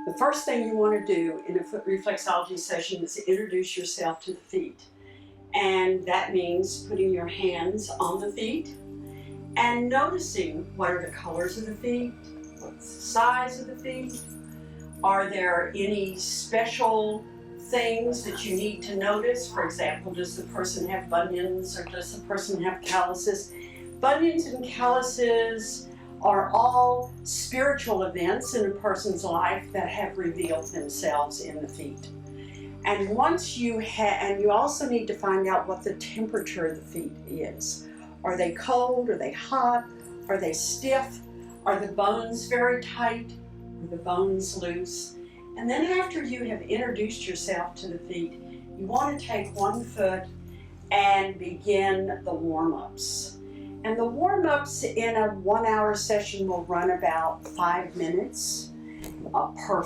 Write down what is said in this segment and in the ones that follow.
The first thing you want to do in a foot reflexology session is introduce yourself to the feet. And that means putting your hands on the feet and noticing what are the colors of the feet, what's the size of the feet, are there any special things that you need to notice? For example, does the person have bunions or does the person have calluses? Bunions and calluses are all spiritual events in a person's life that have revealed themselves in the feet. And once you and you also need to find out what the temperature of the feet is. Are they cold? Are they hot? Are they stiff? Are the bones very tight? Are the bones loose? And then after you have introduced yourself to the feet, you want to take one foot and begin the warm-ups. And the warm-ups in a 1-hour session will run about 5 minutes.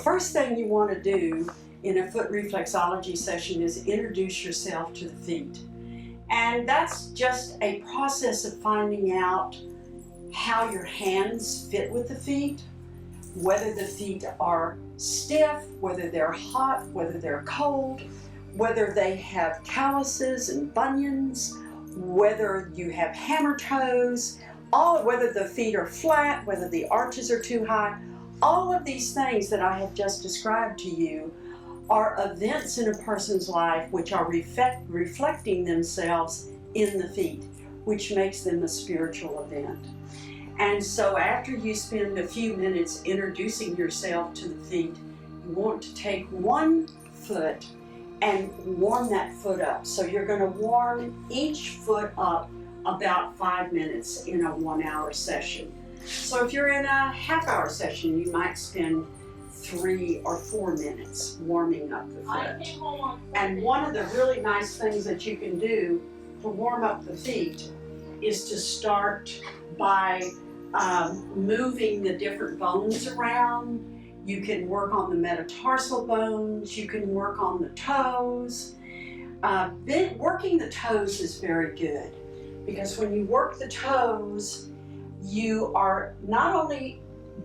First thing you want to do in a foot reflexology session is introduce yourself to the feet. And that's just a process of finding out how your hands fit with the feet, whether the feet are stiff, whether they're hot, whether they're cold, whether they have calluses and bunions, whether you have hammer toes, whether the feet are flat, whether the arches are too high. All of these things that I have just described to you are events in a person's life which are reflecting themselves in the feet, which makes them a spiritual event. And so after you spend a few minutes introducing yourself to the feet, you want to take one foot and warm that foot up. So you're going to warm each foot up about 5 minutes in a 1-hour session. So if you're in a half-hour session, you might spend 3 or 4 minutes warming up the foot. And one of the really nice things that you can do to warm up the feet is to start by moving the different bones around. You can work on the metatarsal bones, you can work on the toes. Working the toes is very good because when you work the toes, you are not only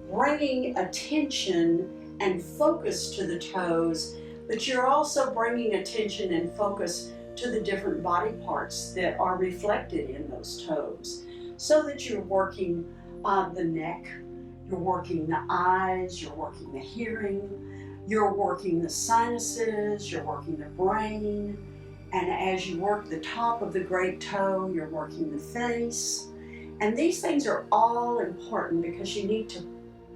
bringing attention and focus to the toes, but you're also bringing attention and focus to the different body parts that are reflected in those toes, so that you're working the neck, you're working the eyes, you're working the hearing, you're working the sinuses, you're working the brain, and as you work the top of the great toe, you're working the face. And these things are all important because you need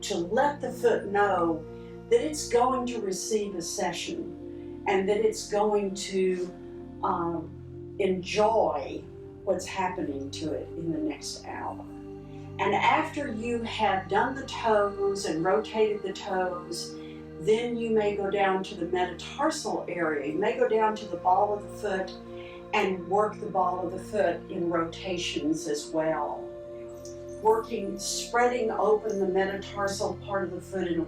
to let the foot know that it's going to receive a session and that it's going to enjoy what's happening to it in the next hour. And after you have done the toes and rotated the toes, then you may go down to the metatarsal area. You may go down to the ball of the foot and work the ball of the foot in rotations as well. Spreading open the metatarsal part of the foot in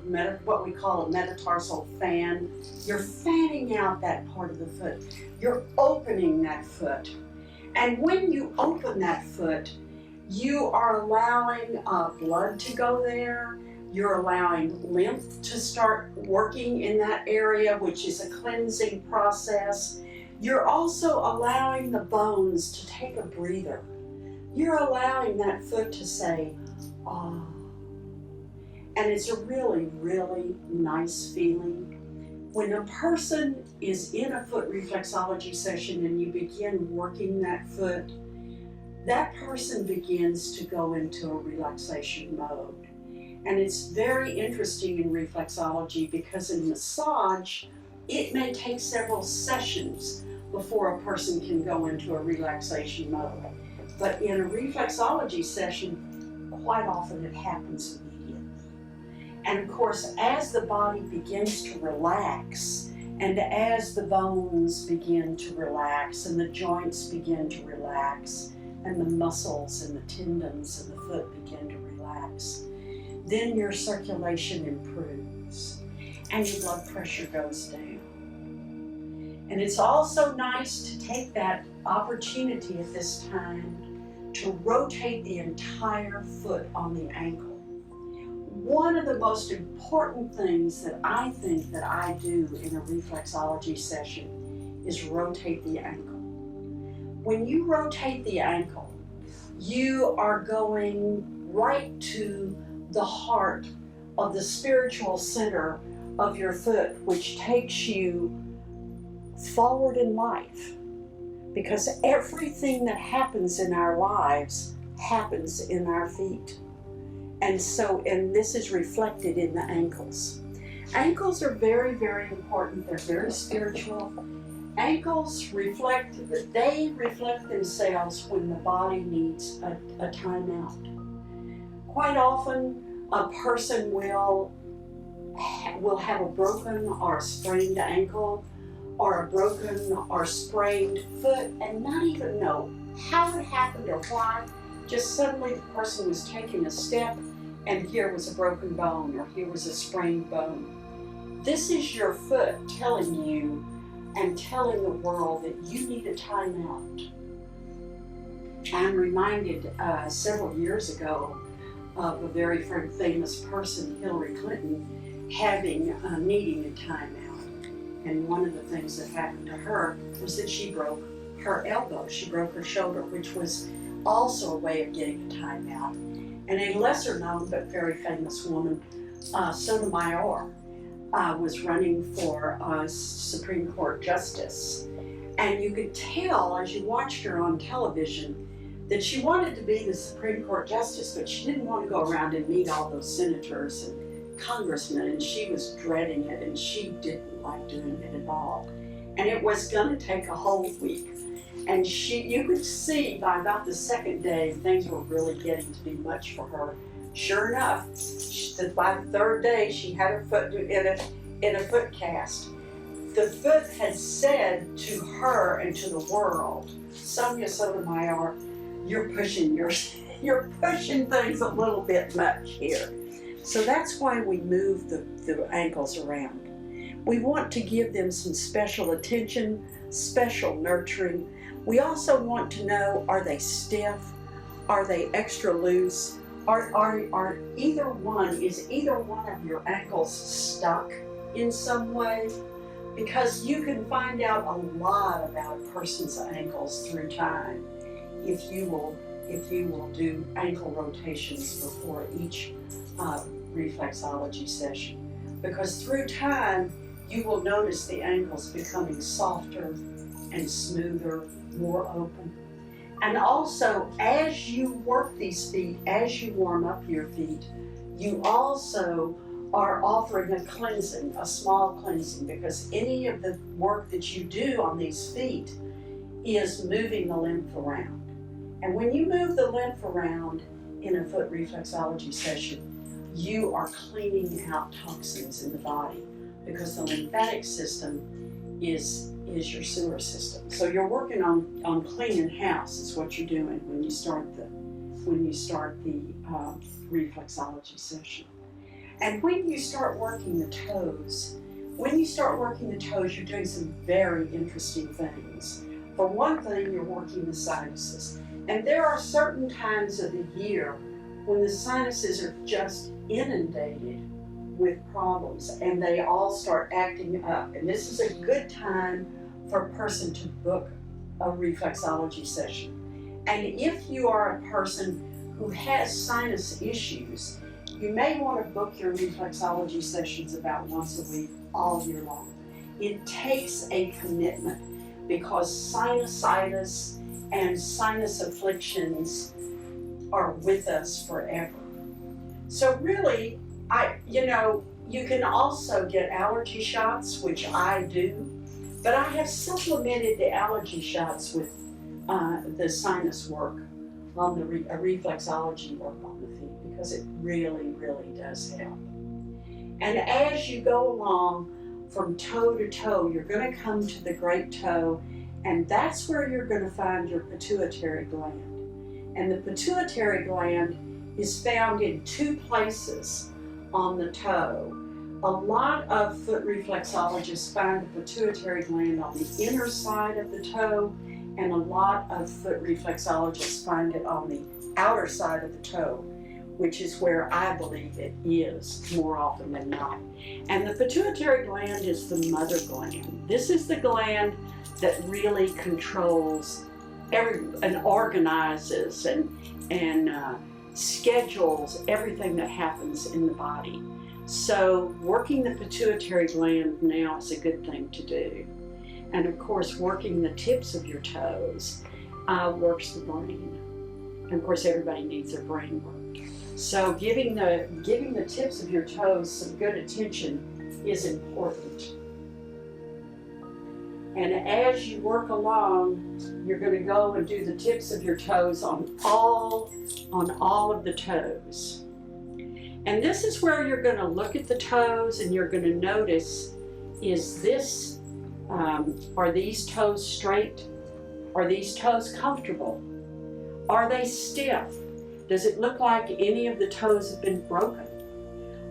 what we call a metatarsal fan. You're fanning out that part of the foot. You're opening that foot. And when you open that foot, you are allowing blood to go there. You're allowing lymph to start working in that area, which is a cleansing process. You're also allowing the bones to take a breather. You're allowing that foot to say, ah. And it's a really, really nice feeling. When a person is in a foot reflexology session and you begin working that foot, that person begins to go into a relaxation mode. And it's very interesting in reflexology because in massage, it may take several sessions before a person can go into a relaxation mode. But in a reflexology session, quite often it happens immediately. And of course, as the body begins to relax, and as the bones begin to relax, and the joints begin to relax, and the muscles and the tendons of the foot begin to relax, then your circulation improves, and your blood pressure goes down. And it's also nice to take that opportunity at this time to rotate the entire foot on the ankle. one of the most important things that I think that I do in a reflexology session is rotate the ankle. When you rotate the ankle, you are going right to the heart of the spiritual center of your foot, which takes you forward in life. Because everything that happens in our lives happens in our feet. And this is reflected in the ankles. Ankles are very, very important. They're very spiritual. Ankles reflect themselves when the body needs a timeout. Quite often, a person will have a broken or sprained ankle, or a broken or sprained foot, and not even know how it happened or why. Just suddenly the person was taking a step and here was a broken bone or here was a sprained bone. This is your foot telling you and telling the world that you need a timeout. I'm reminded several years ago of a very famous person, Hillary Clinton, needing a timeout. And one of the things that happened to her was that she broke her elbow. She broke her shoulder, which was also a way of getting a timeout. And a lesser known but very famous woman, Sotomayor, was running for Supreme Court Justice. And you could tell as you watched her on television that she wanted to be the Supreme Court Justice, but she didn't want to go around and meet all those senators and congressmen, and she was dreading it, and she didn't like doing it at all. And it was going to take a whole week. And you could see by about the second day, things were really getting to be much for her. Sure enough, by the third day, she had her foot in a foot cast. The foot had said to her and to the world, Sonia Sotomayor, you're pushing things a little bit much here. So that's why we move the ankles around. We want to give them some special attention, special nurturing. We also want to know, are they stiff? Are they extra loose? Is either one of your ankles stuck in some way? Because you can find out a lot about a person's ankles through time if you will do ankle rotations before each reflexology session. Because through time, you will notice the ankles becoming softer and smoother, more open. And also, as you work these feet, as you warm up your feet, you also are offering a cleansing, a small cleansing, because any of the work that you do on these feet is moving the lymph around. And when you move the lymph around in a foot reflexology session, you are cleaning out toxins in the body, because the lymphatic system is your sewer system. So you're working on cleaning house is what you're doing when you start the reflexology session. And when you start working the toes, you're doing some very interesting things. For one thing, you're working the sinuses. And there are certain times of the year when the sinuses are just inundated with problems and they all start acting up. And this is a good time for a person to book a reflexology session. And if you are a person who has sinus issues, you may want to book your reflexology sessions about once a week, all year long. It takes a commitment because sinusitis and sinus afflictions are with us forever. So really, you can also get allergy shots, which I do, but I have supplemented the allergy shots with the sinus work on the reflexology work on the feet, because it really, really does help. And as you go along from toe to toe, you're going to come to the great toe, and that's where you're going to find your pituitary gland. And the pituitary gland is found in two places on the toe. A lot of foot reflexologists find the pituitary gland on the inner side of the toe, and a lot of foot reflexologists find it on the outer side of the toe. which is where I believe it is more often than not. And the pituitary gland is the mother gland. This is the gland that really controls and organizes and schedules everything that happens in the body. So working the pituitary gland now is a good thing to do. And of course, working the tips of your toes works the brain. And of course, everybody needs their brain work. So giving the tips of your toes some good attention is important. And as you work along, you're going to go and do the tips of your toes on all of the toes. And this is where you're going to look at the toes and you're going to notice, are these toes straight? Are these toes comfortable? Are they stiff? Does it look like any of the toes have been broken?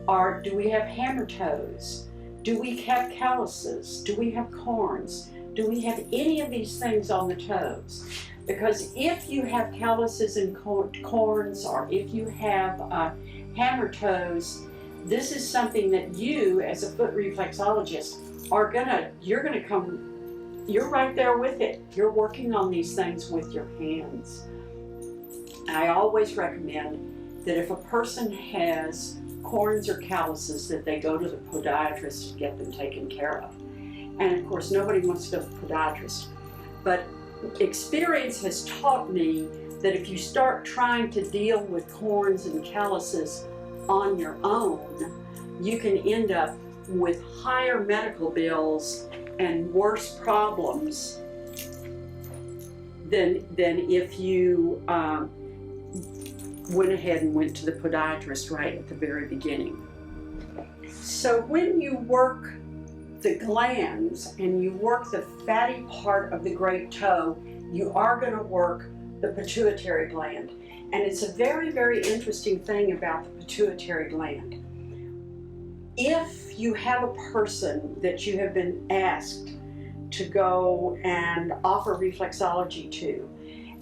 Or do we have hammer toes? Do we have calluses? Do we have corns? Do we have any of these things on the toes? Because if you have calluses and corns, or if you have hammer toes, this is something that you, as a foot reflexologist, you're right there with it. You're working on these things with your hands. I always recommend that if a person has corns or calluses, that they go to the podiatrist to get them taken care of. And of course, nobody wants to go to the podiatrist. But experience has taught me that if you start trying to deal with corns and calluses on your own, you can end up with higher medical bills and worse problems than if you went ahead and went to the podiatrist right at the very beginning. So when you work the glands and you work the fatty part of the great toe, you are going to work the pituitary gland. And it's a very, very interesting thing about the pituitary gland. If you have a person that you have been asked to go and offer reflexology to,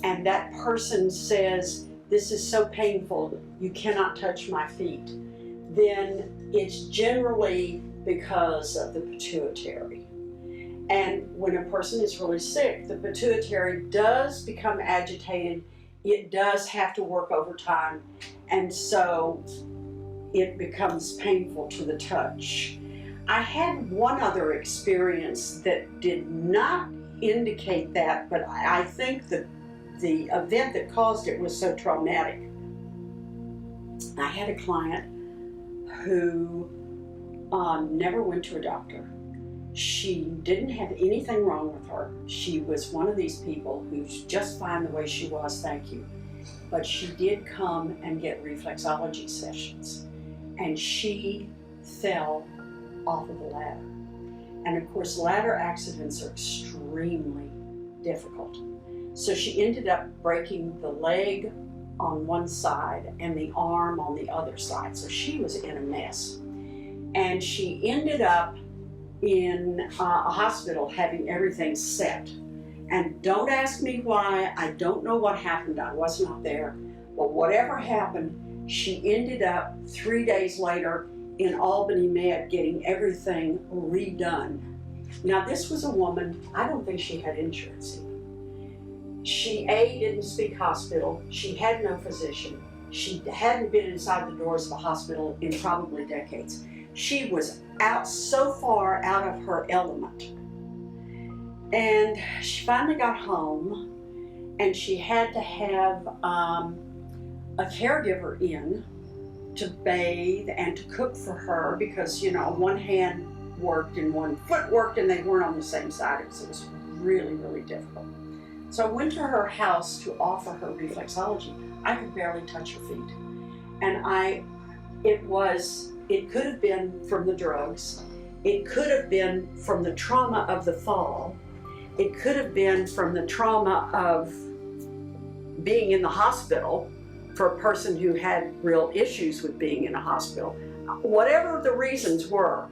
and that person says, "This is so painful, you cannot touch my feet," then it's generally because of the pituitary. And when a person is really sick, the pituitary does become agitated. It does have to work overtime, and so it becomes painful to the touch. I had one other experience that did not indicate that, but I think that the event that caused it was so traumatic. I had a client who never went to a doctor. She didn't have anything wrong with her. She was one of these people who's just fine the way she was, thank you. But she did come and get reflexology sessions. And she fell off of the ladder. And of course, ladder accidents are extremely difficult. So she ended up breaking the leg on one side and the arm on the other side. So she was in a mess. And she ended up in a hospital having everything set. And don't ask me why. I don't know what happened. I was not there. But whatever happened, she ended up 3 days later in Albany Med getting everything redone. Now this was a woman, I don't think she had insurance even. She didn't speak hospital. She had no physician. She hadn't been inside the doors of a hospital in probably decades. She was so far out of her element. And she finally got home, and she had to have a caregiver in to bathe and to cook for her because, you know, one hand worked and one foot worked and they weren't on the same side. It was really, really difficult. So I went to her house to offer her reflexology. I could barely touch her feet. And it could have been from the drugs. It could have been from the trauma of the fall. It could have been from the trauma of being in the hospital for a person who had real issues with being in a hospital. Whatever the reasons were,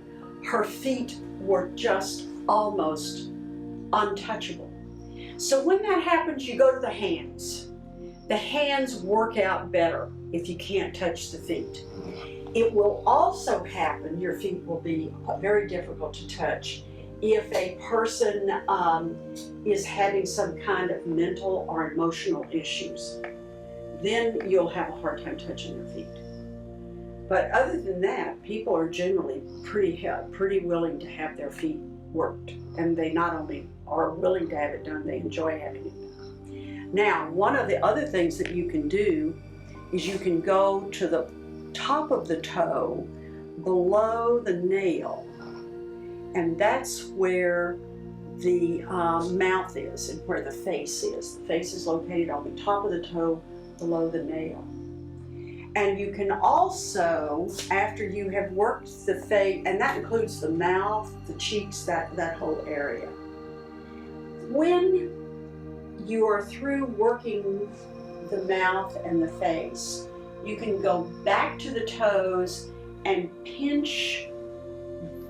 her feet were just almost untouchable. So when that happens, you go to the hands. the hands work out better if you can't touch the feet. It will also happen, your feet will be very difficult to touch if a person is having some kind of mental or emotional issues. Then you'll have a hard time touching their feet. But other than that, people are generally pretty willing to have their feet worked. And they not only are willing to have it done, they enjoy having it done. Now, one of the other things that you can do is you can go to the top of the toe below the nail. And that's where the mouth is and where the face is. The face is located on the top of the toe below the nail. And you can also, after you have worked the face, and that includes the mouth, the cheeks, that whole area. When you are through working the mouth and the face, you can go back to the toes and pinch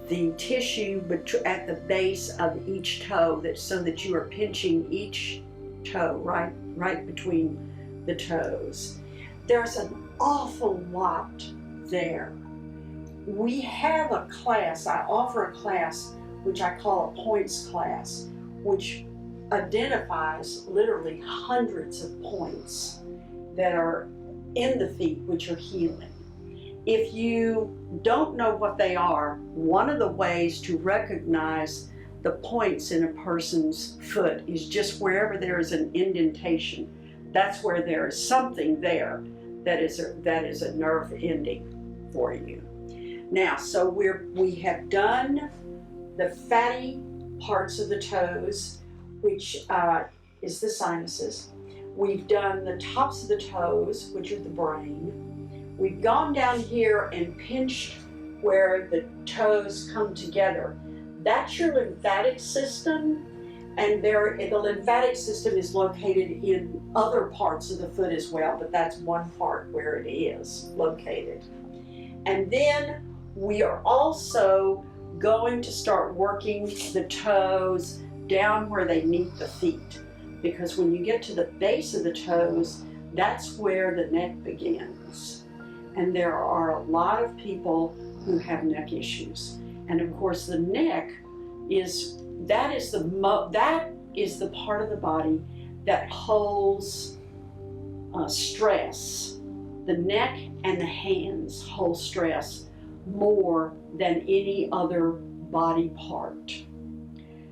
the tissue at the base of each toe, so that you are pinching each toe right between the toes. There's an awful lot there. We have a class, I offer a class which I call a points class, which identifies literally hundreds of points that are in the feet which are healing. If you don't know what they are, one of the ways to recognize the points in a person's foot is just wherever there is an indentation. That's where there is something there that is a nerve ending for you. Now, so we have done the fatty parts of the toes, which is the sinuses. We've done the tops of the toes, which are the brain. We've gone down here and pinched where the toes come together. That's your lymphatic system, and the lymphatic system is located in other parts of the foot as well, but that's one part where it is located. And then we are also going to start working the toes down where they meet the feet, because when you get to the base of the toes, that's where the neck begins. And there are a lot of people who have neck issues. And of course the neck is the part of the body that holds stress. The neck and the hands hold stress more than any other body part.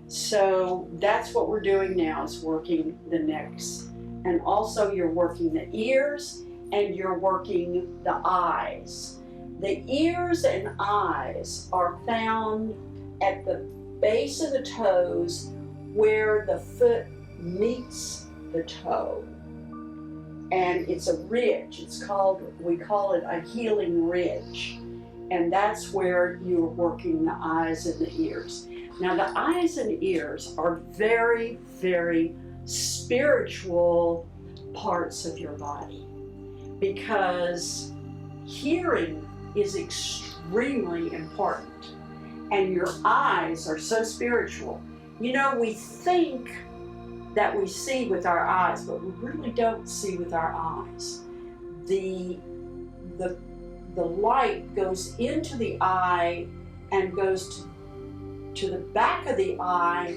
So that's what we're doing now, is working the necks. And also you're working the ears and you're working the eyes. The ears and eyes are found at the base of the toes where the foot meets the toe. And it's a ridge. We call it a healing ridge. And that's where you're working the eyes and the ears. Now the eyes and ears are very, very spiritual parts of your body, because hearing is extremely important, and your eyes are so spiritual. You know, we think that we see with our eyes, but we really don't see with our eyes. The light goes into the eye and goes to the back of the eye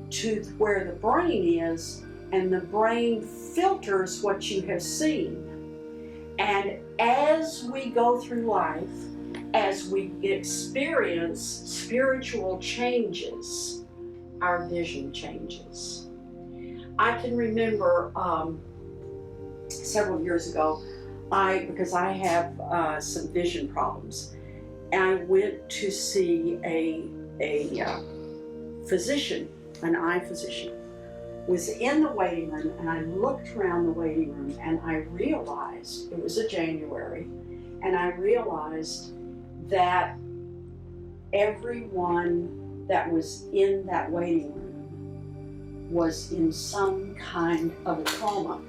to where the brain is, and the brain filters what you have seen. And as we go through life, as we experience spiritual changes, our vision changes. I can remember several years ago, because I have some vision problems, and I went to see a physician, an eye physician, was in the waiting room, and I looked around the waiting room and I realized, it was a January, and I realized that everyone that was in that waiting room was in some kind of a coma.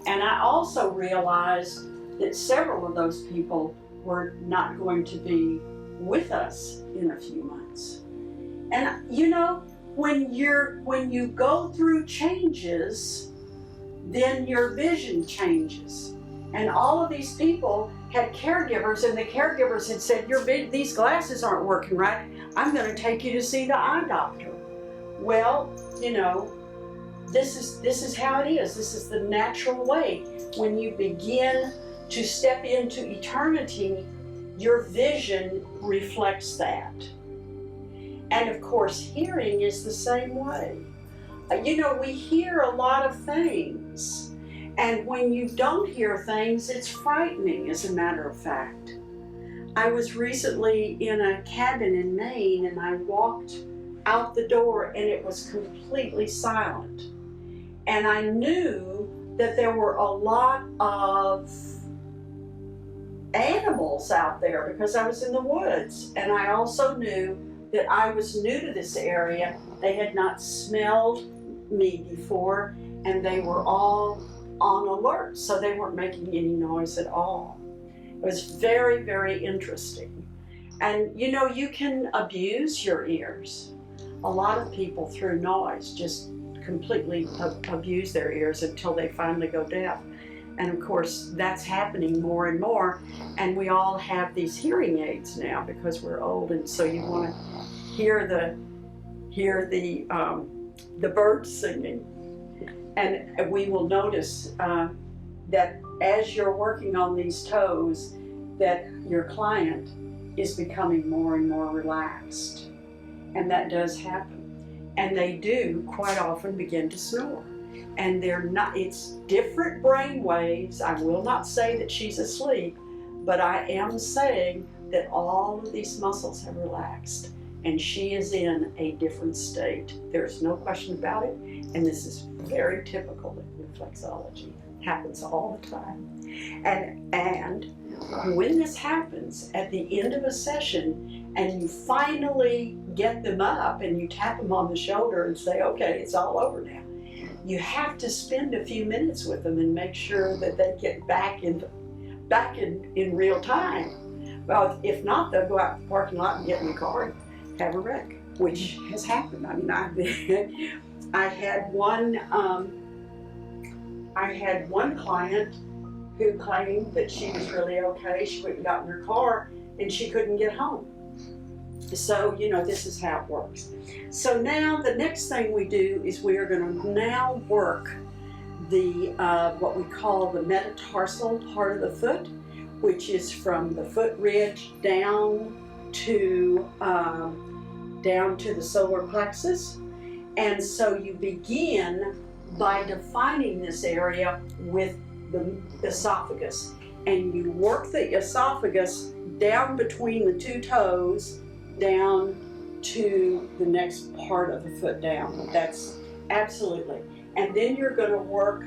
And I also realized that several of those people were not going to be with us in a few months. And you know, when you go through changes, then your vision changes. And all of these people had caregivers, and the caregivers had said, these glasses aren't working right. I'm going to take you to see the eye doctor. Well, you know, this is how it is. This is the natural way. When you begin to step into eternity, your vision reflects that. And of course, hearing is the same way. You know, we hear a lot of things. And when you don't hear things, it's frightening, as a matter of fact. I was recently in a cabin in Maine, and I walked out the door and it was completely silent. And I knew that there were a lot of animals out there because I was in the woods. And I also knew that I was new to this area. They had not smelled me before, and they were all on alert, so they weren't making any noise at all. It was very, very interesting. And you know, you can abuse your ears. A lot of people through noise just completely abuse their ears until they finally go deaf. And of course, that's happening more and more. And we all have these hearing aids now because we're old, and so you want to hear the birds singing. And we will notice that as you're working on these toes, that your client is becoming more and more relaxed. And that does happen. And they do quite often begin to snore. And they're not, it's different brain waves. I will not say that she's asleep, but I am saying that all of these muscles have relaxed. And she is in a different state. There's no question about it. And this is very typical in reflexology. It happens all the time. And when this happens at the end of a session and you finally get them up and you tap them on the shoulder and say, okay, it's all over now, you have to spend a few minutes with them and make sure that they get back in real time. Well, if not, they'll go out to the parking lot and get in the car and have a wreck, which has happened. I mean, I had one client who claimed that she was really okay. She went and got in her car and she couldn't get home. So, you know, this is how it works. So now the next thing we do is we are going to now work the what we call the metatarsal part of the foot, which is from the foot ridge down to the solar plexus. And so you begin by defining this area with the esophagus, and you work the esophagus down between the two toes down to the next part of the foot down. That's absolutely. And then you're going to work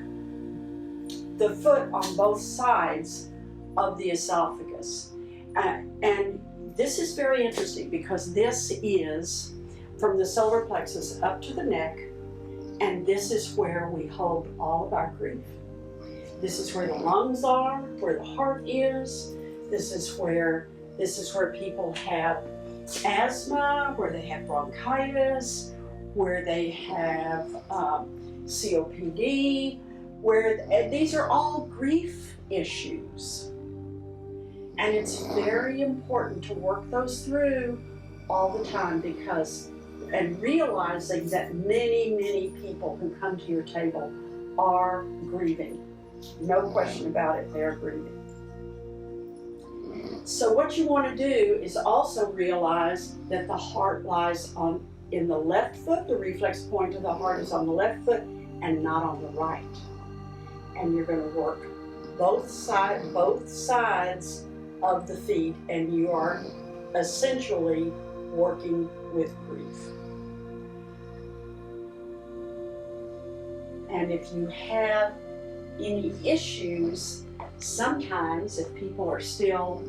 the foot on both sides of the esophagus. And this is very interesting because this is from the solar plexus up to the neck, and this is where we hold all of our grief. This is where the lungs are, where the heart is. This is where people have asthma, where they have bronchitis, where they have COPD, and these are all grief issues. And it's very important to work those through all the time and realizing that many, many people who come to your table are grieving. No question about it, they're grieving. So what you want to do is also realize that the heart lies in the left foot. The reflex point of the heart is on the left foot and not on the right. And you're going to work both sides of the feet, and you are essentially working with grief. And if you have any issues, sometimes if people are still,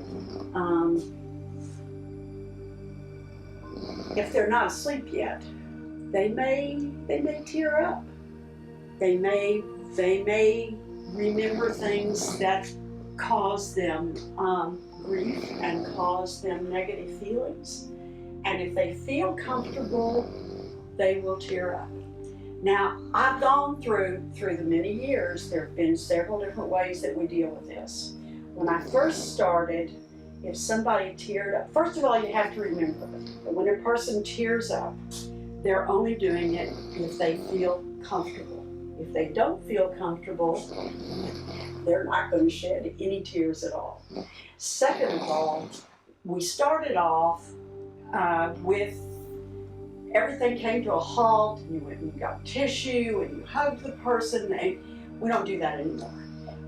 if they're not asleep yet, they may tear up. They may remember things that cause them grief and cause them negative feelings. And if they feel comfortable, they will tear up. Now, I've gone through the many years, there have been several different ways that we deal with this. When I first started, if somebody teared up, first of all, you have to remember that when a person tears up, they're only doing it if they feel comfortable. If they don't feel comfortable, they're not going to shed any tears at all. Second of all, we started off with everything came to a halt, and you went and got tissue, and you hugged the person, and we don't do that anymore.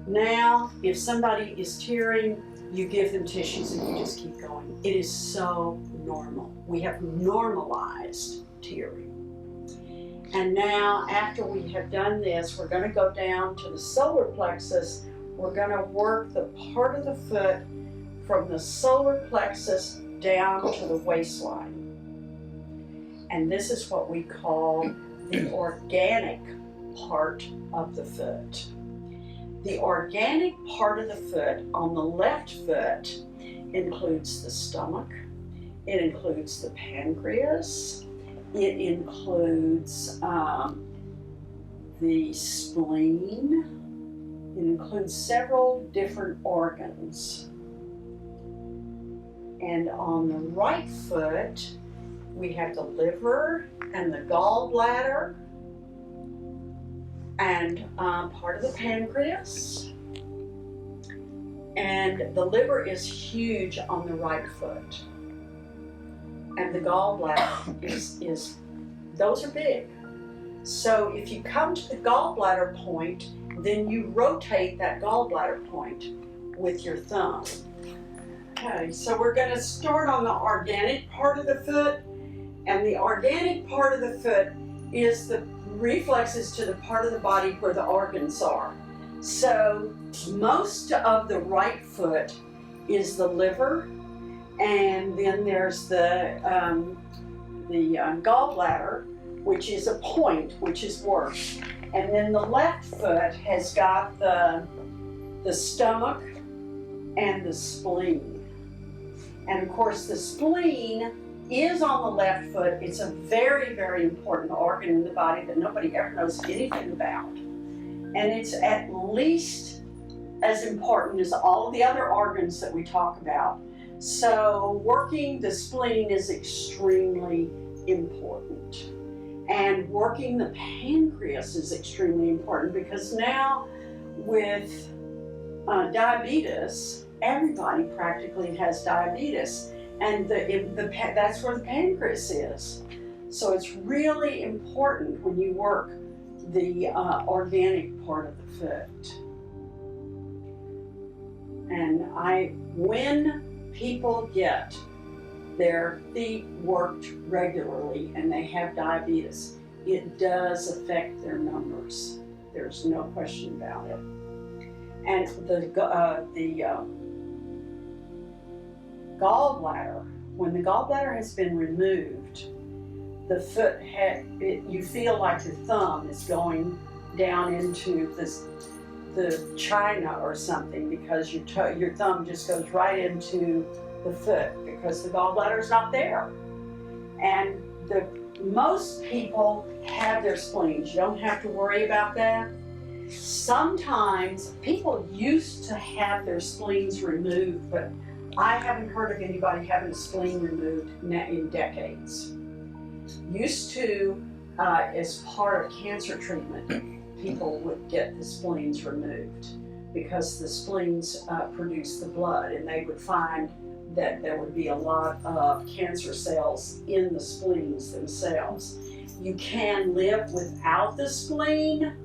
Now, if somebody is tearing, you give them tissues and you just keep going. It is so normal. We have normalized tearing. And now, after we have done this, we're going to go down to the solar plexus. We're going to work the part of the foot from the solar plexus down to the waistline. And this is what we call the organic part of the foot. The organic part of the foot on the left foot includes the stomach, it includes the pancreas, it includes the spleen, it includes several different organs. And on the right foot, we have the liver and the gallbladder and part of the pancreas. And the liver is huge on the right foot. And the gallbladder is those are big. So if you come to the gallbladder point, then you rotate that gallbladder point with your thumb. Okay, so we're going to start on the organic part of the foot. And the organic part of the foot is the reflexes to the part of the body where the organs are. So most of the right foot is the liver, and then there's the gallbladder, which is a point, which is worse. And then the left foot has got the stomach and the spleen. And of course the spleen is on the left foot. It's a very, very important organ in the body that nobody ever knows anything about. And it's at least as important as all of the other organs that we talk about. So working the spleen is extremely important. And working the pancreas is extremely important because now with diabetes, everybody practically has diabetes. And that's where the pancreas is. So it's really important when you work the organic part of the foot. And when people get their feet worked regularly and they have diabetes, it does affect their numbers. There's no question about it. And the gallbladder, when the gallbladder has been removed, the foot you feel like your thumb is going down into the china or something because your thumb just goes right into the foot because the gallbladder is not there. And most people have their spleens. You don't have to worry about that. Sometimes people used to have their spleens removed, but I haven't heard of anybody having a spleen removed in decades. Used to, as part of cancer treatment, people would get the spleens removed because the spleens produce the blood, and they would find that there would be a lot of cancer cells in the spleens themselves. You can live without the spleen,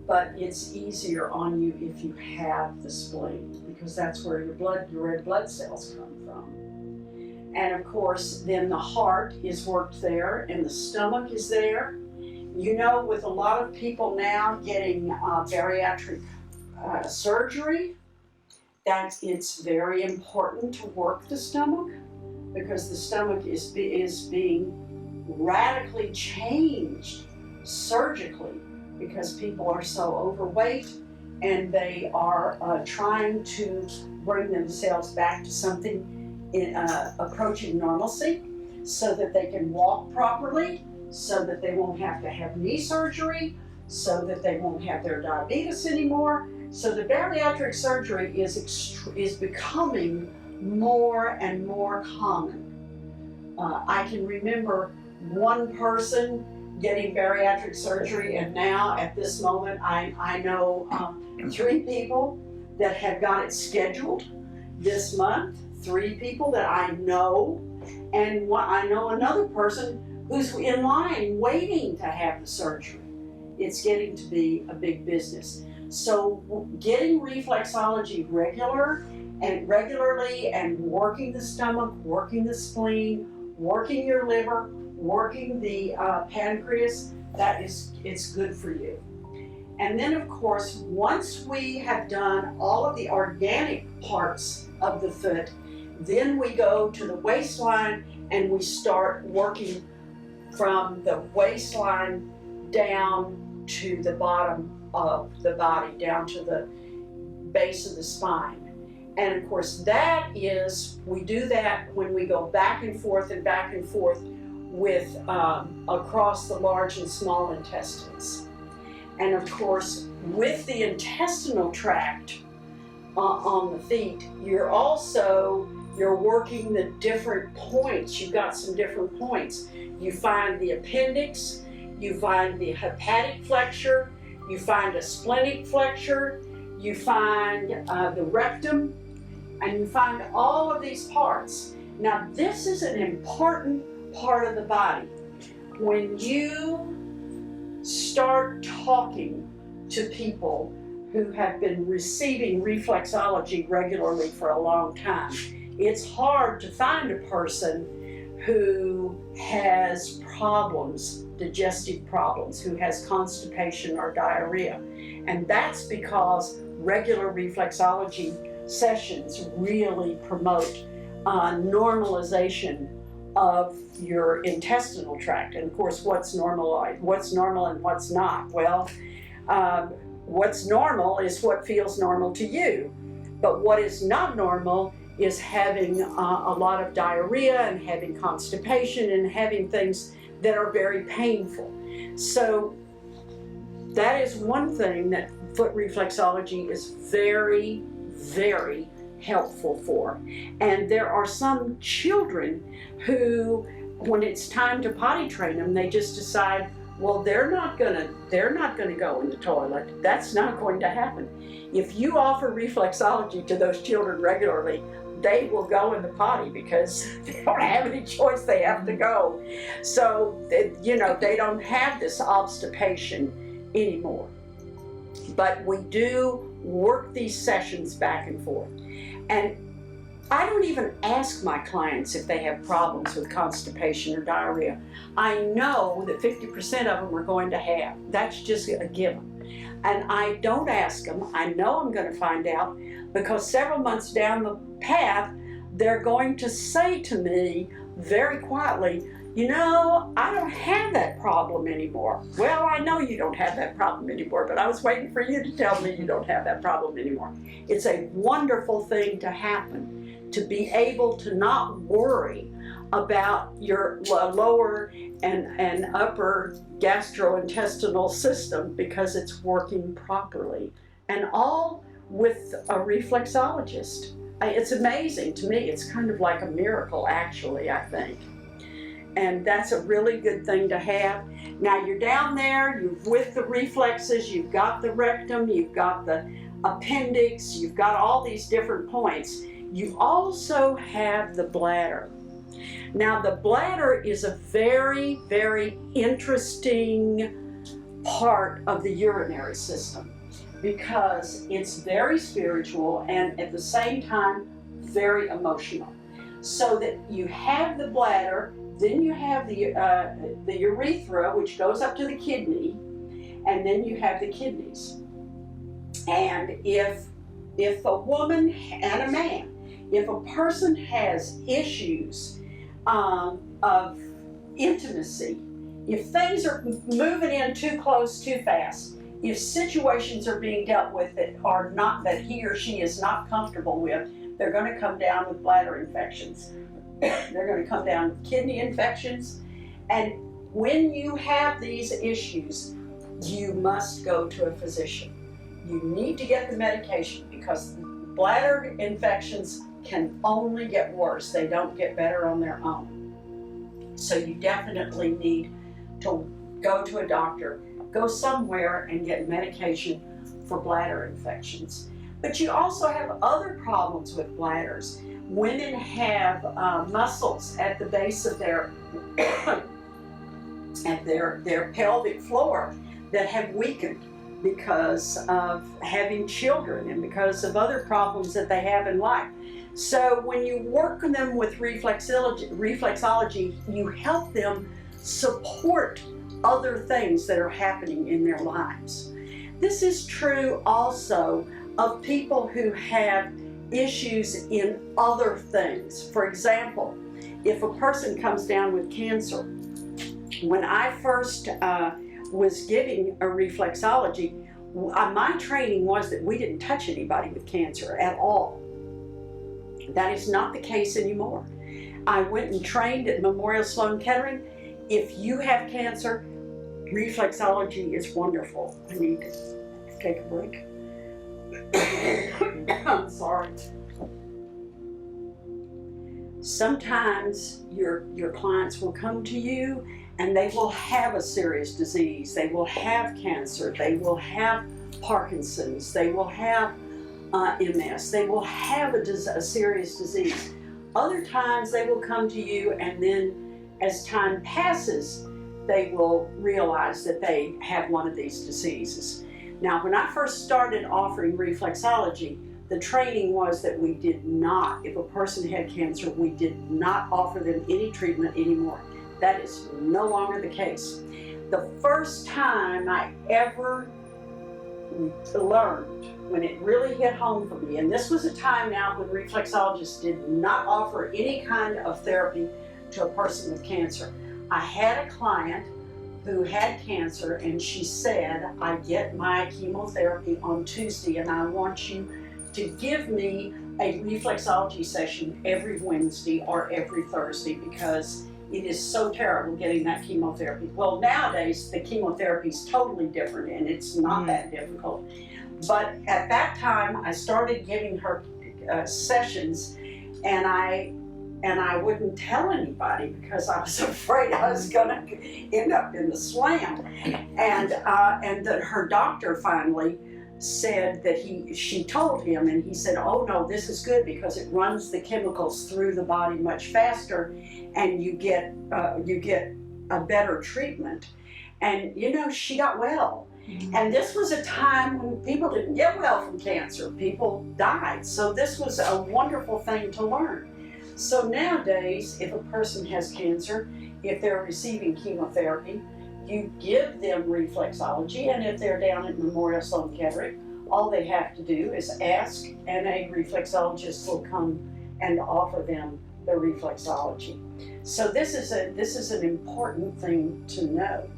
but it's easier on you if you have the spleen because that's where your red blood cells come from. And of course, then the heart is worked there and the stomach is there. You know, with a lot of people now getting bariatric surgery, that it's very important to work the stomach because the stomach is being radically changed surgically because people are so overweight and they are trying to bring themselves back to something approaching normalcy so that they can walk properly so that they won't have to have knee surgery, so that they won't have their diabetes anymore. So the bariatric surgery is becoming more and more common. I can remember one person getting bariatric surgery, and now at this moment I know 3 people that have got it scheduled this month, 3 people that I know, and I know another person who's in line waiting to have the surgery. It's getting to be a big business. So getting reflexology regularly and working the stomach, working the spleen, working your liver, working the pancreas, it's good for you. And then of course, once we have done all of the organic parts of the foot, then we go to the waistline and we start working from the waistline down to the bottom of the body, down to the base of the spine. And of course we do that when we go back and forth with across the large and small intestines. And of course, with the intestinal tract on the feet, you're working the different points. You've got some different points. You find the appendix, you find the hepatic flexure, you find a splenic flexure, you find the rectum, and you find all of these parts. Now, this is an important part of the body. When you start talking to people who have been receiving reflexology regularly for a long time, it's hard to find a person who has problems, digestive problems, who has constipation or diarrhea. And that's because regular reflexology sessions really promote normalization of your intestinal tract. And of course, what's normal and what's not? Well, what's normal is what feels normal to you. But what is not normal is having a lot of diarrhea and having constipation and having things that are very painful. So that is one thing that foot reflexology is very, very helpful for. And there are some children who, when it's time to potty train them, they just decide, well, they're not gonna go in the toilet. That's not going to happen. If you offer reflexology to those children regularly, they will go in the potty because they don't have any choice, they have to go. So, they don't have this obstipation anymore. But we do work these sessions back and forth. And I don't even ask my clients if they have problems with constipation or diarrhea. I know that 50% of them are going to have. That's just a given. And I don't ask them. I know I'm going to find out because several months down the path, they're going to say to me very quietly, I don't have that problem anymore. Well, I know you don't have that problem anymore, but I was waiting for you to tell me you don't have that problem anymore. It's a wonderful thing to happen, to be able to not worry about your lower and upper gastrointestinal system because it's working properly. And all with a reflexologist. It's amazing to me. It's kind of like a miracle, actually, I think. And that's a really good thing to have. Now you're down there, you're with the reflexes, you've got the rectum, you've got the appendix, you've got all these different points. You also have the bladder. Now the bladder is a very, very interesting part of the urinary system because it's very spiritual and at the same time very emotional. So that you have the bladder, then you have the urethra, which goes up to the kidney, and then you have the kidneys. And if a woman and a man, if a person has issues of intimacy, if things are moving in too close, too fast, if situations are being dealt with that are not, that he or she is not comfortable with, they're going to come down with bladder infections. They're going to come down with kidney infections. And When you have these issues, you must go to a physician. You need to get the medication because bladder infections can only get worse. They don't get better on their own. So you definitely need to go to a doctor, go somewhere and get medication for bladder infections. But you also have other problems with bladders. Women have muscles at the base of their at their pelvic floor that have weakened because of having children and because of other problems that they have in life. So when you work on them with reflexology, you help them support other things that are happening in their lives. This is true also of people who have issues in other things. For example, if a person comes down with cancer, when I first was giving a reflexology, my training was that we didn't touch anybody with cancer at all. That is not the case anymore. I went and trained at Memorial Sloan Kettering. If you have cancer, reflexology is wonderful. I need to take a break. I'm sorry. Sometimes your clients will come to you and they will have a serious disease. They will have cancer. They will have Parkinson's. They will have MS. They will have a serious disease. Other times they will come to you and then as time passes, they will realize that they have one of these diseases. Now, when I first started offering reflexology, the training was that we did not, if a person had cancer, we did not offer them any treatment anymore. That is no longer the case. The first time I ever learned, when it really hit home for me, and this was a time now when reflexologists did not offer any kind of therapy to a person with cancer. I had a client who had cancer and she said, I get my chemotherapy on Tuesday and I want you to give me a reflexology session every Wednesday or every Thursday because it is so terrible getting that chemotherapy. Well, nowadays the chemotherapy is totally different and it's not that difficult. But at that time I started giving her sessions and I wouldn't tell anybody because I was afraid I was going to end up in the slam. And that her doctor finally said that she told him, and he said, oh no, this is good because it runs the chemicals through the body much faster and you get a better treatment. And you know, she got well. And this was a time when people didn't get well from cancer. People died. So this was a wonderful thing to learn. So nowadays, if a person has cancer, if they're receiving chemotherapy, you give them reflexology, and if they're down at Memorial Sloan Kettering, all they have to do is ask, and a reflexologist will come and offer them the reflexology. So this is an important thing to know.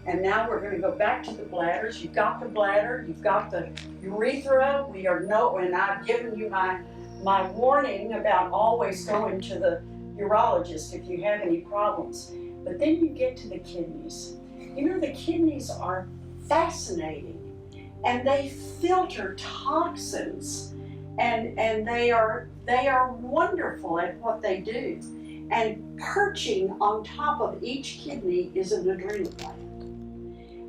And now we're going to go back to the bladders. You've got the bladder, you've got the urethra. And I've given you my warning about always going to the urologist if you have any problems. But then you get to the kidneys. You know, the kidneys are fascinating and they filter toxins and they are wonderful at what they do. And perching on top of each kidney is an adrenal gland.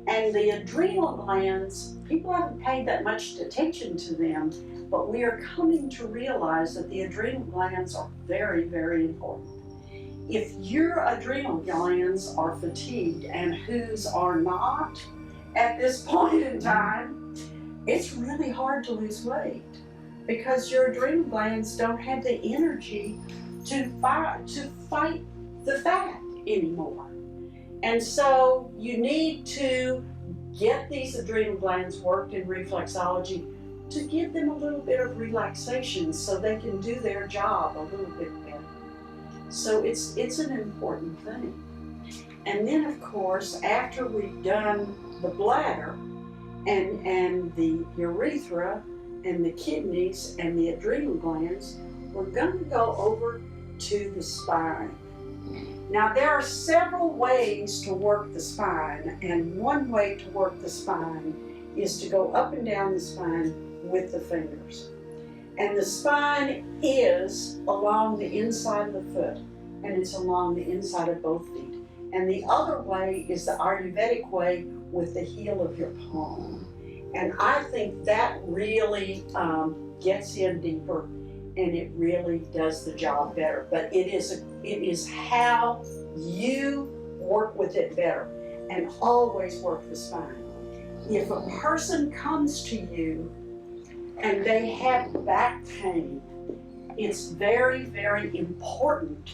And the adrenal glands, people haven't paid that much attention to them, but we are coming to realize that the adrenal glands are very, very important. If your adrenal glands are fatigued and whose are not at this point in time, it's really hard to lose weight because your adrenal glands don't have the energy to fight the fat anymore. And so you need to get these adrenal glands worked in reflexology to give them a little bit of relaxation so they can do their job a little bit better. So it's an important thing. And then of course, after we've done the bladder and the urethra and the kidneys and the adrenal glands, we're going to go over to the spine. Now, there are several ways to work the spine, and one way to work the spine is to go up and down the spine with the fingers. And the spine is along the inside of the foot, and it's along the inside of both feet. And the other way is the Ayurvedic way with the heel of your palm. And I think that really gets in deeper, and it really does the job better. But it is how you work with it better, and always work the spine. If a person comes to you and they have back pain, it's very, very important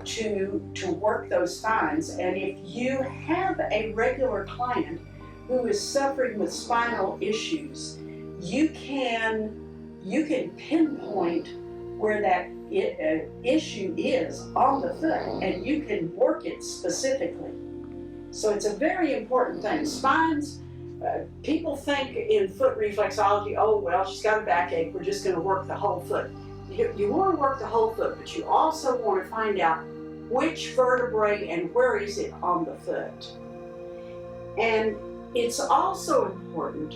to work those spines. And if you have a regular client who is suffering with spinal issues, you can pinpoint where that issue is on the foot, and you can work it specifically. So it's a very important thing. Spines, people think in foot reflexology, oh, well, she's got a backache, we're just going to work the whole foot. You want to work the whole foot, but you also want to find out which vertebrae and where is it on the foot. And it's also important,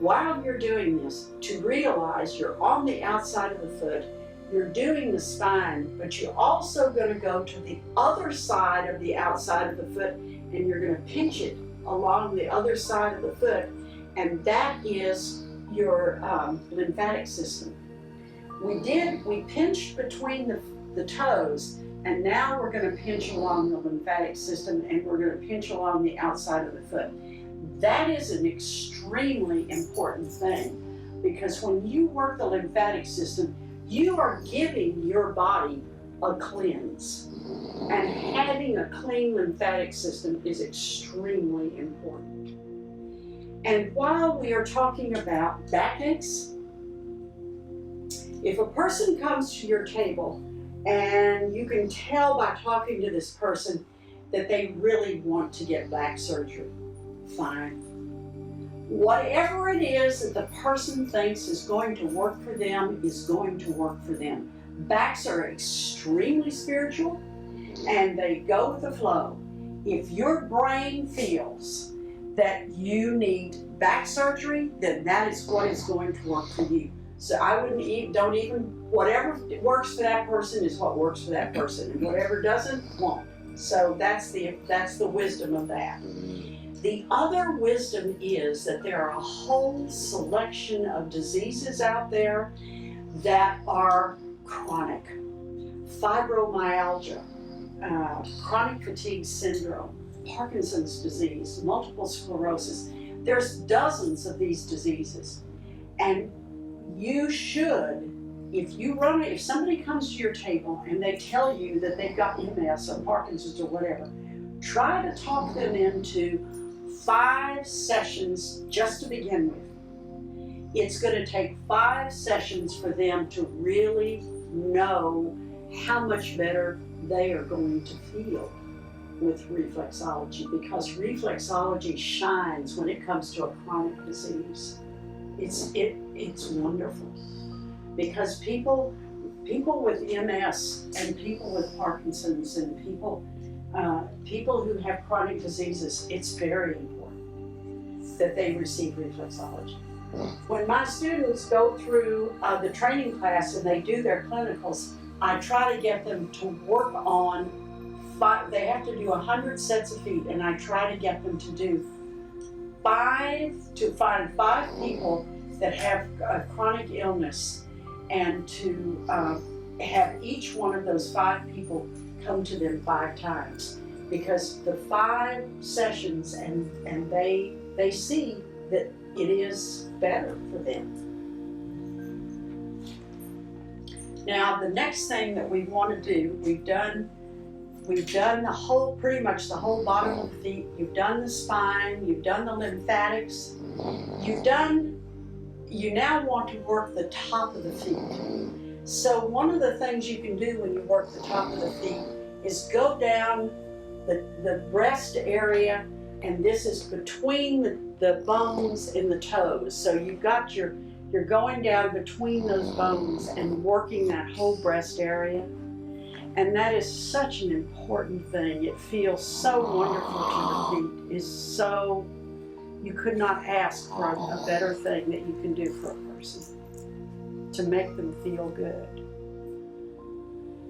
while you're doing this, to realize you're on the outside of the foot, you're doing the spine, but you're also going to go to the other side of the outside of the foot, and you're going to pinch it along the other side of the foot, and that is your lymphatic system. We pinched between the toes, and now we're going to pinch along the lymphatic system, and we're going to pinch along the outside of the foot. That is an extremely important thing, because when you work the lymphatic system, you are giving your body a cleanse. And having a clean lymphatic system is extremely important. And while we are talking about backaches, if a person comes to your table and you can tell by talking to this person that they really want to get back surgery, fine. Whatever it is that the person thinks is going to work for them is going to work for them. Backs are extremely spiritual, and they go with the flow. If your brain feels that you need back surgery, then that is what is going to work for you. So I whatever works for that person is what works for that person, and whatever doesn't, won't. So that's the wisdom of that. The other wisdom is that there are a whole selection of diseases out there that are chronic. Fibromyalgia, chronic fatigue syndrome, Parkinson's disease, multiple sclerosis. There's dozens of these diseases. And you should, if somebody comes to your table and they tell you that they've got MS or Parkinson's or whatever, try to talk them into 5 sessions just to begin with. It's going to take 5 sessions for them to really know how much better they are going to feel with reflexology, because reflexology shines when it comes to a chronic disease. It's wonderful, because people with MS and people with Parkinson's and people who have chronic diseases, it's very important that they receive reflexology. When my students go through the training class and they do their clinicals, I try to get them to work on 5, they have to do 100 sets of feet, and I try to get them to do 5 people that have a chronic illness, and to have each one of those 5 people come to them 5 times, because the 5 sessions and they see that it is better for them. Now, the next thing that we want to do, we've done pretty much the whole bottom of the feet. You've done the spine, you've done the lymphatics, you now want to work the top of the feet. So one of the things you can do when you work the top of the feet is go down the breast area, and this is between the bones and the toes. So you're going down between those bones and working that whole breast area. And that is such an important thing. It feels so wonderful to the feet. It's so, you could not ask for a better thing that you can do for a person to make them feel good.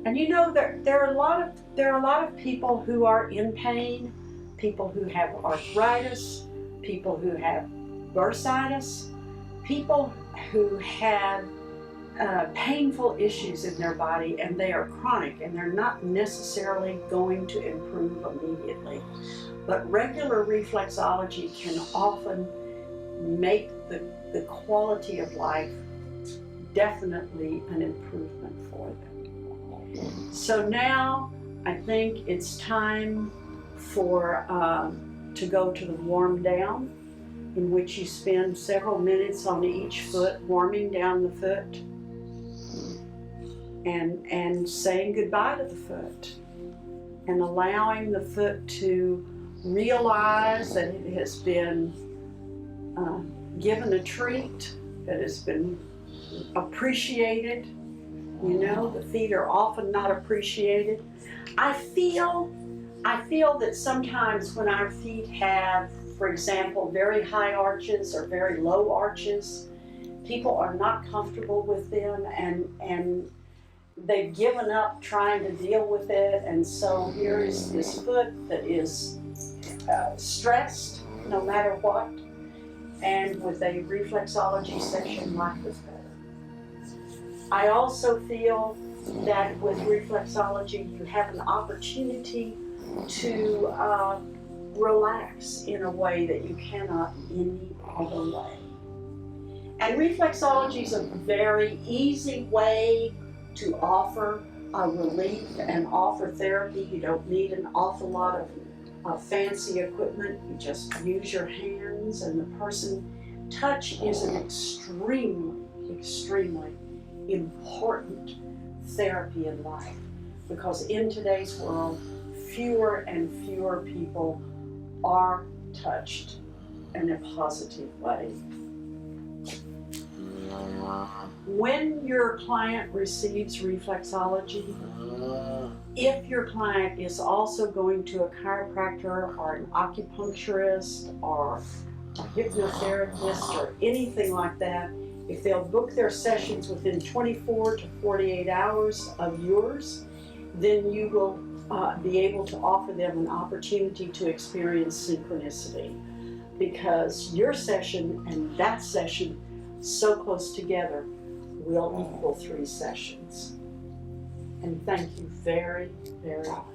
And you know, there are a lot of people who are in pain, people who have arthritis, people who have bursitis, people who have painful issues in their body, and they are chronic and they're not necessarily going to improve immediately. But regular reflexology can often make the quality of life definitely an improvement for them. So now I think it's time for to go to the warm down, in which you spend several minutes on each foot, warming down the foot and saying goodbye to the foot and allowing the foot to realize that it has been given a treat, that it's been appreciated. You know, the feet are often not appreciated. I feel that sometimes when our feet have, for example, very high arches or very low arches, people are not comfortable with them, and they've given up trying to deal with it. And so here is this foot that is stressed no matter what, and with a reflexology session, life is better. I also feel that with reflexology you have an opportunity to relax in a way that you cannot any other way. And reflexology is a very easy way to offer a relief and offer therapy. You don't need an awful lot of fancy equipment. You just use your hands, and the person. Touch is an extremely, extremely important therapy in life, because in today's world, fewer and fewer people are touched in a positive way. When your client receives reflexology, if your client is also going to a chiropractor or an acupuncturist or a hypnotherapist or anything like that, if they'll book their sessions within 24 to 48 hours of yours, then you will be able to offer them an opportunity to experience synchronicity, because your session and that session so close together will equal 3 sessions. And thank you very, very much.